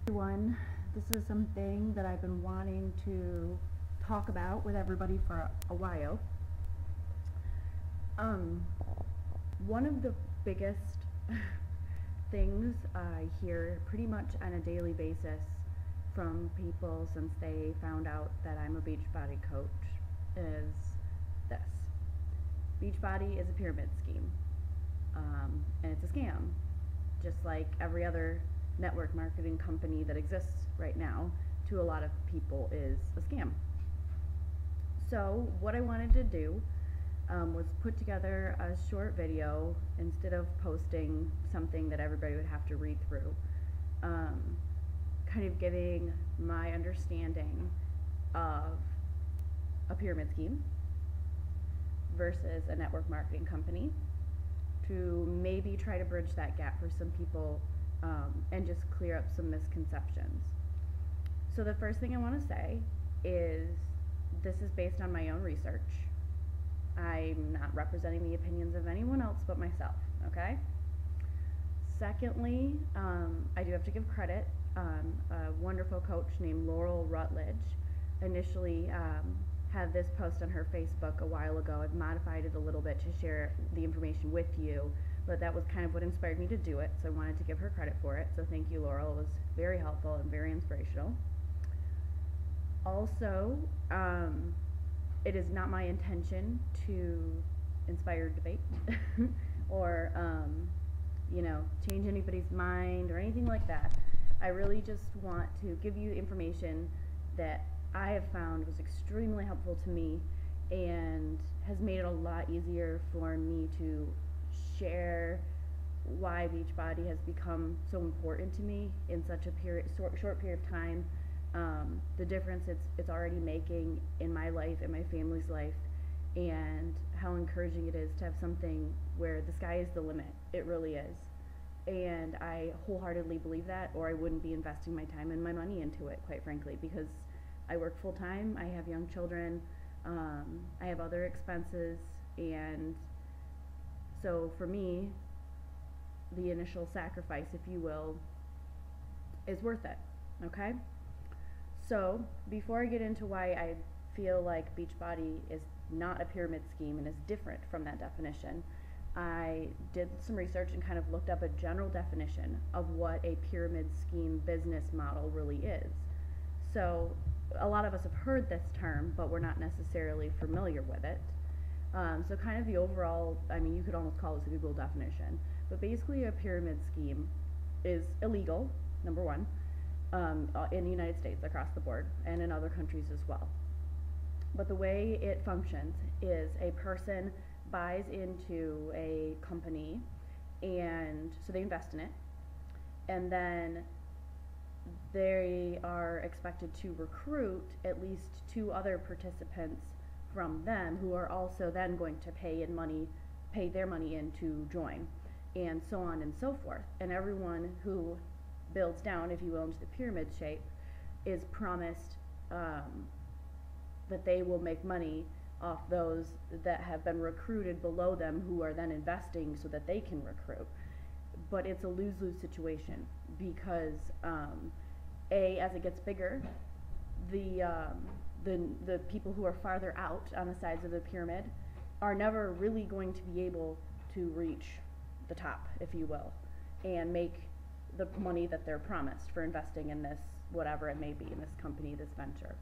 Everyone, this is something that I've been wanting to talk about with everybody for a while. One of the biggest things I hear pretty much on a daily basis from people since they found out that I'm a Beachbody coach is this. Beachbody is a pyramid scheme, and it's a scam, just like every other network marketing company that exists right now to a lot of people is a scam. So what I wanted to do was put together a short video instead of posting something that everybody would have to read through, kind of giving my understanding of a pyramid scheme versus a network marketing company to maybe try to bridge that gap for some people and just clear up some misconceptions. So the first thing I want to say is this is based on my own research. I'm not representing the opinions of anyone else but myself, okay? Secondly, I do have to give credit. A wonderful coach named Laurel Rutledge initially had this post on her Facebook a while ago. I've modified it a little bit to share the information with you, but that was kind of what inspired me to do it, so I wanted to give her credit for it. So thank you, Laurel. It was very helpful and very inspirational. Also, it is not my intention to inspire debate or change anybody's mind or anything like that. I really just want to give you information that I have found was extremely helpful to me and has made it a lot easier for me to share why Beachbody has become so important to me in such a short period of time. The difference it's already making in my life, in my family's life, and how encouraging it is to have something where the sky is the limit. It really is. And I wholeheartedly believe that, or I wouldn't be investing my time and my money into it, quite frankly, because I work full time, I have young children, I have other expenses, and so for me, the initial sacrifice, if you will, is worth it, okay? So before I get into why I feel like Beachbody is not a pyramid scheme and is different from that definition, I did some research and kind of looked up a general definition of what a pyramid scheme business model really is. So a lot of us have heard this term, but we're not necessarily familiar with it. So kind of the overall, you could almost call this a Google definition, but basically a pyramid scheme is illegal, number one, in the United States across the board and in other countries as well. But the way it functions is a person buys into a company, and so they invest in it, and then they are expected to recruit at least 2 other participants from them who are also then going to pay their money in to join, and so on and so forth. And everyone who builds down, if you will, into the pyramid shape is promised that they will make money off those that have been recruited below them, who are then investing so that they can recruit. But it's a lose-lose situation because as it gets bigger, the people who are farther out on the sides of the pyramid are never really going to be able to reach the top, if you will, and make the money that they're promised for investing in this, whatever it may be, in this company, this venture.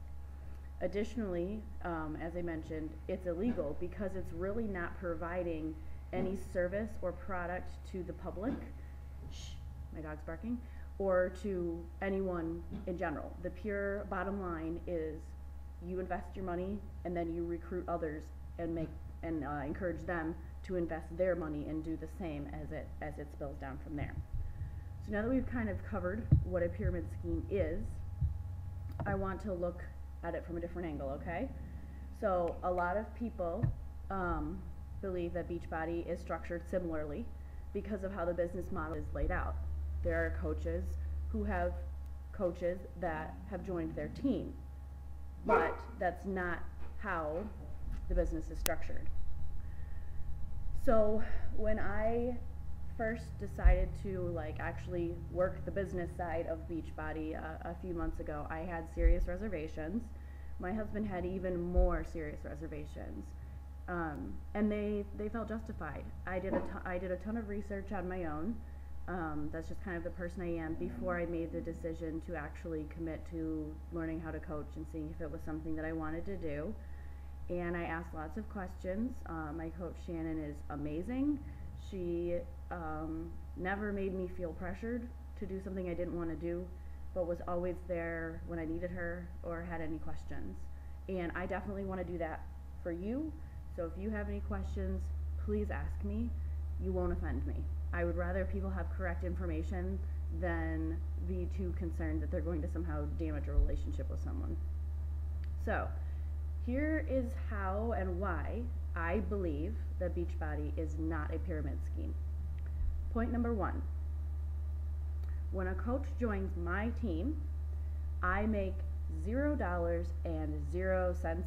Additionally, as I mentioned, it's illegal because it's really not providing any service or product to the public, my dog's barking, or to anyone in general. The pure bottom line is you invest your money and then you recruit others and encourage them to invest their money and do the same as it spills down from there. So now that we've kind of covered what a pyramid scheme is, I want to look at it from a different angle, okay? So a lot of people believe that Beachbody is structured similarly because of how the business model is laid out. There are coaches who have coaches that have joined their team, but that's not how the business is structured. So when I first decided to like actually work the business side of Beachbody a few months ago, I had serious reservations. My husband had even more serious reservations, and they felt justified. I did a ton of research on my own. That's just kind of the person I am before I made the decision to actually commit to learning how to coach and seeing if it was something that I wanted to do. And I asked lots of questions. My coach Shannon is amazing. She never made me feel pressured to do something I didn't want to do, but was always there when I needed her or had any questions. And I definitely want to do that for you. So if you have any questions, please ask me. You won't offend me. I would rather people have correct information than be too concerned that they're going to somehow damage a relationship with someone. So here is how and why I believe that Beachbody is not a pyramid scheme. Point number 1. When a coach joins my team, I make $0.00,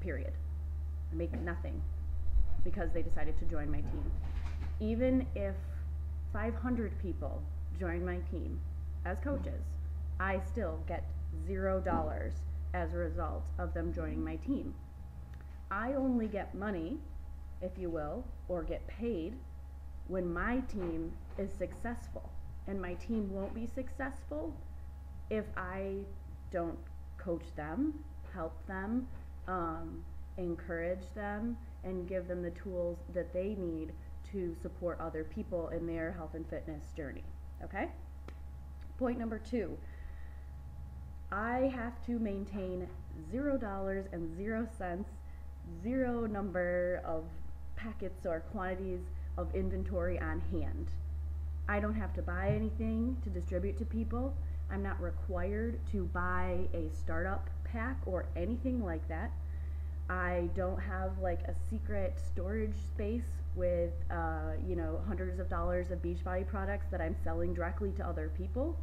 period. I make nothing because they decided to join my team. Even if 500 people join my team as coaches, I still get $0 as a result of them joining my team. I only get money, if you will, or get paid when my team is successful. And my team won't be successful if I don't coach them, help them, encourage them, and give them the tools that they need to support other people in their health and fitness journey. Okay? Point number 2. I have to maintain $0.00, zero number of packets or quantities of inventory on hand. I don't have to buy anything to distribute to people. I'm not required to buy a startup pack or anything like that. I don't have like a secret storage space with hundreds of dollars of Beachbody products that I'm selling directly to other people.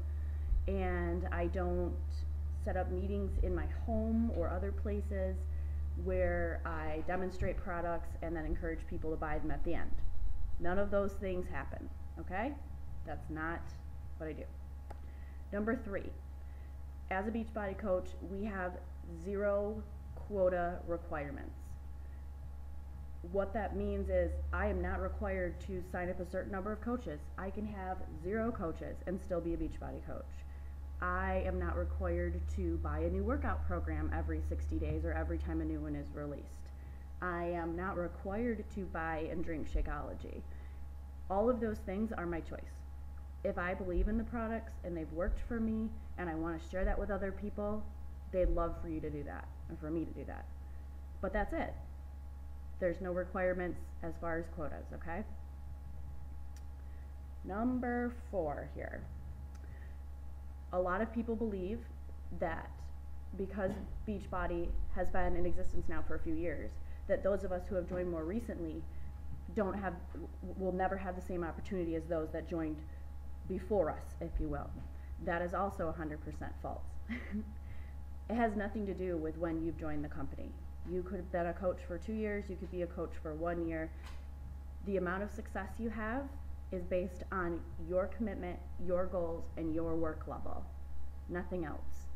And I don't set up meetings in my home or other places where I demonstrate products and then encourage people to buy them at the end. None of those things happen, okay? That's not what I do. Number 3, as a Beachbody coach, we have 0 quota requirements. What that means is I am not required to sign up a certain number of coaches. I can have 0 coaches and still be a Beachbody coach. I am not required to buy a new workout program every 60 days or every time a new one is released. I am not required to buy and drink Shakeology. All of those things are my choice. If I believe in the products and they've worked for me and I want to share that with other people, they'd love for you to do that and for me to do that. But that's it. There's no requirements as far as quotas, okay? Number 4 here. A lot of people believe that because Beachbody has been in existence now for a few years, that those of us who have joined more recently will never have the same opportunity as those that joined before us, if you will. That is also 100% false. It has nothing to do with when you've joined the company. You could have been a coach for 2 years, you could be a coach for 1 year. The amount of success you have is based on your commitment, your goals, and your work level. Nothing else.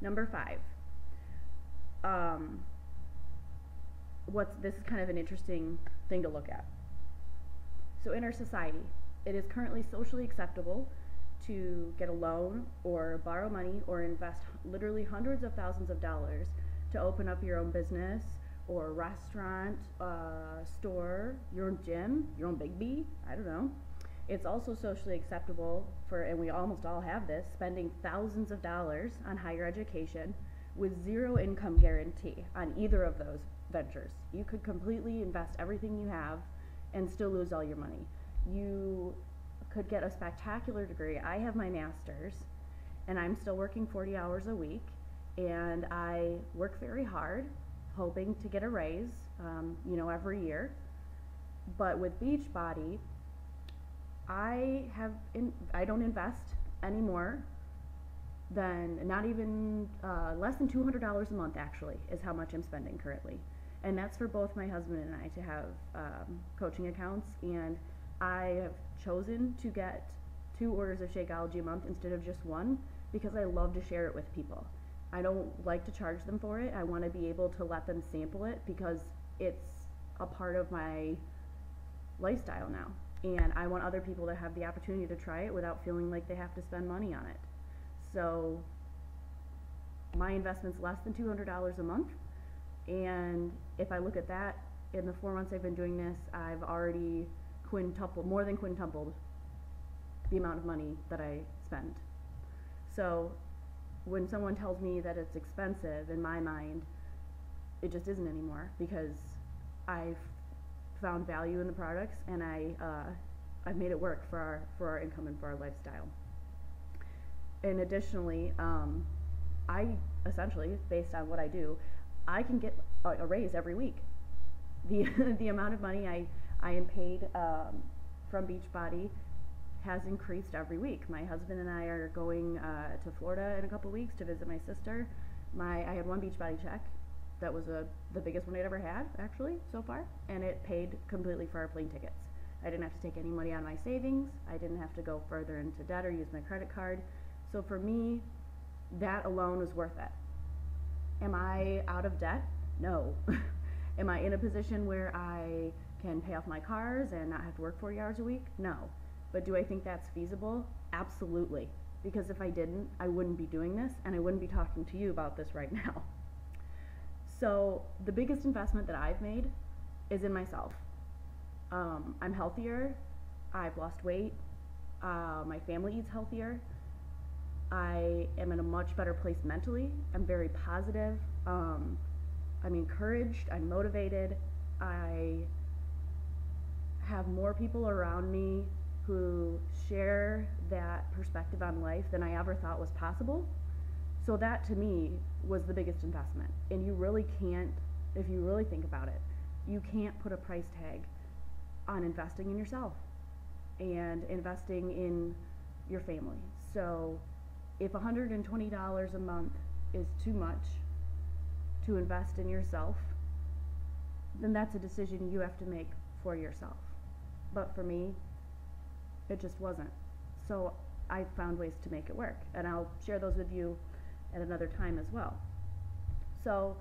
Number 5. This is kind of an interesting thing to look at. So in our society, it is currently socially acceptable to get a loan or borrow money or invest literally hundreds of thousands of dollars to open up your own business or restaurant, store, your own gym, your own Big B, I don't know. It's also socially acceptable and we almost all have this, spending thousands of dollars on higher education with 0 income guarantee on either of those ventures. You could completely invest everything you have and still lose all your money. You could get a spectacular degree. I have my master's and I'm still working 40 hours a week and I work very hard hoping to get a raise, every year. But with Beachbody, I don't invest any more than not even less than $200 a month actually is how much I'm spending currently. And that's for both my husband and I to have coaching accounts. And I have chosen to get 2 orders of Shakeology a month instead of just 1 because I love to share it with people. I don't like to charge them for it. I want to be able to let them sample it because it's a part of my lifestyle now. And I want other people to have the opportunity to try it without feeling like they have to spend money on it. So my investment's less than $200 a month. And if I look at that, in the 4 months I've been doing this, I've already more than quintupled the amount of money that I spend. So when someone tells me that it's expensive, in my mind, it just isn't anymore because I've found value in the products and I've made it work for our income and for our lifestyle. And additionally, I essentially, based on what I do, I can get a raise every week. The amount of money I am paid from Beachbody has increased every week. My husband and I are going to Florida in a couple weeks to visit my sister. I had 1 Beachbody check. That was the biggest one I'd ever had, actually, so far, and it paid completely for our plane tickets. I didn't have to take any money out of my savings. I didn't have to go further into debt or use my credit card. So for me, that alone was worth it. Am I out of debt? No. Am I in a position where I can pay off my cars and not have to work 40 hours a week? No. But do I think that's feasible? Absolutely. Because if I didn't, I wouldn't be doing this, and I wouldn't be talking to you about this right now. So the biggest investment that I've made is in myself. I'm healthier. I've lost weight. My family eats healthier. I am in a much better place mentally. I'm very positive. I'm encouraged. I'm motivated. I have more people around me who share that perspective on life than I ever thought was possible. So that to me was the biggest investment. And you really can't, if you really think about it, you can't put a price tag on investing in yourself and investing in your family. So if $120 a month is too much to invest in yourself, then that's a decision you have to make for yourself. But for me, it just wasn't. So I found ways to make it work, and I'll share those with you at another time as well. So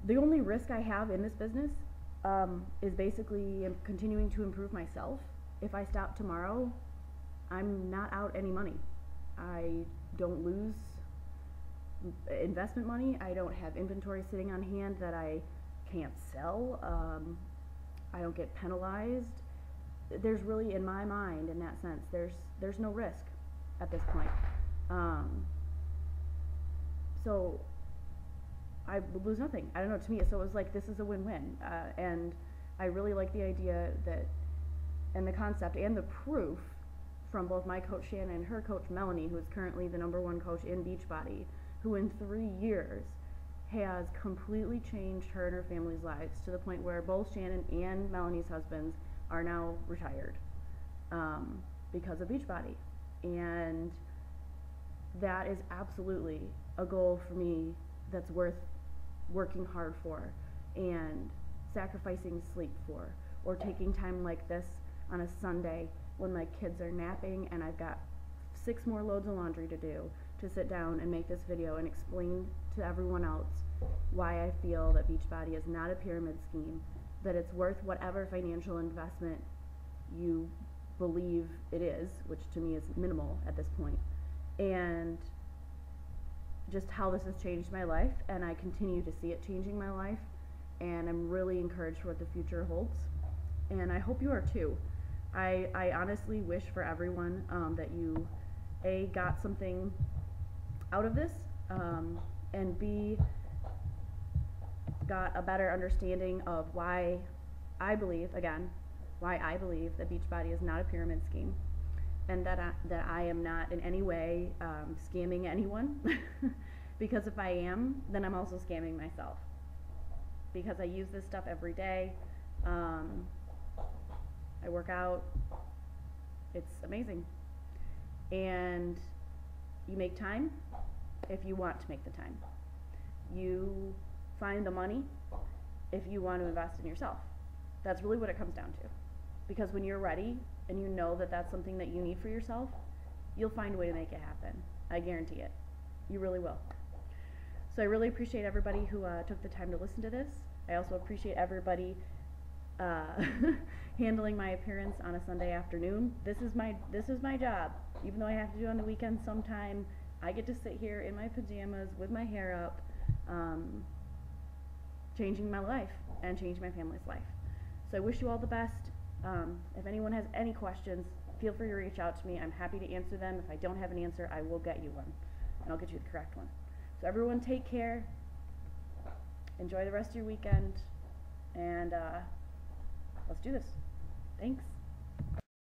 the only risk I have in this business is basically continuing to improve myself. If I stop tomorrow, I'm not out any money. I don't lose investment money. I don't have inventory sitting on hand that I can't sell. I don't get penalized. There's really, in my mind, in that sense, there's no risk at this point. So I lose nothing. I don't know, to me, so it was like, this is a win-win. And I really like the idea that, and the concept and the proof from both my coach Shannon and her coach Melanie, who is currently the #1 coach in Beachbody, who in 3 years has completely changed her and her family's lives to the point where both Shannon and Melanie's husbands are now retired because of Beachbody. And that is absolutely a goal for me that's worth working hard for and sacrificing sleep for, or taking time like this on a Sunday when my kids are napping and I've got 6 more loads of laundry to do, to sit down and make this video and explain to everyone else why I feel that Beachbody is not a pyramid scheme, that it's worth whatever financial investment you believe it is, which to me is minimal at this point, and just how this has changed my life, and I continue to see it changing my life, and I'm really encouraged for what the future holds, and I hope you are too. I honestly wish for everyone that you A, got something out of this, and B, got a better understanding of why I believe that Beachbody is not a pyramid scheme, and that I am not in any way scamming anyone, because if I am, then I'm also scamming myself, because I use this stuff every day. I work out. It's amazing. And you make time if you want to make the time. You find the money if you want to invest in yourself. That's really what it comes down to. Because when you're ready and you know that that's something that you need for yourself, you'll find a way to make it happen. I guarantee it. You really will. So I really appreciate everybody who took the time to listen to this. I also appreciate everybody handling my appearance on a Sunday afternoon. This is my job. Even though I have to do it on the weekends sometime, I get to sit here in my pajamas with my hair up, changing my life and changing my family's life. So I wish you all the best. If anyone has any questions, feel free to reach out to me. I'm happy to answer them. If I don't have an answer, I will get you one, and I'll get you the correct one. So everyone take care. Enjoy the rest of your weekend, and let's do this. Thanks.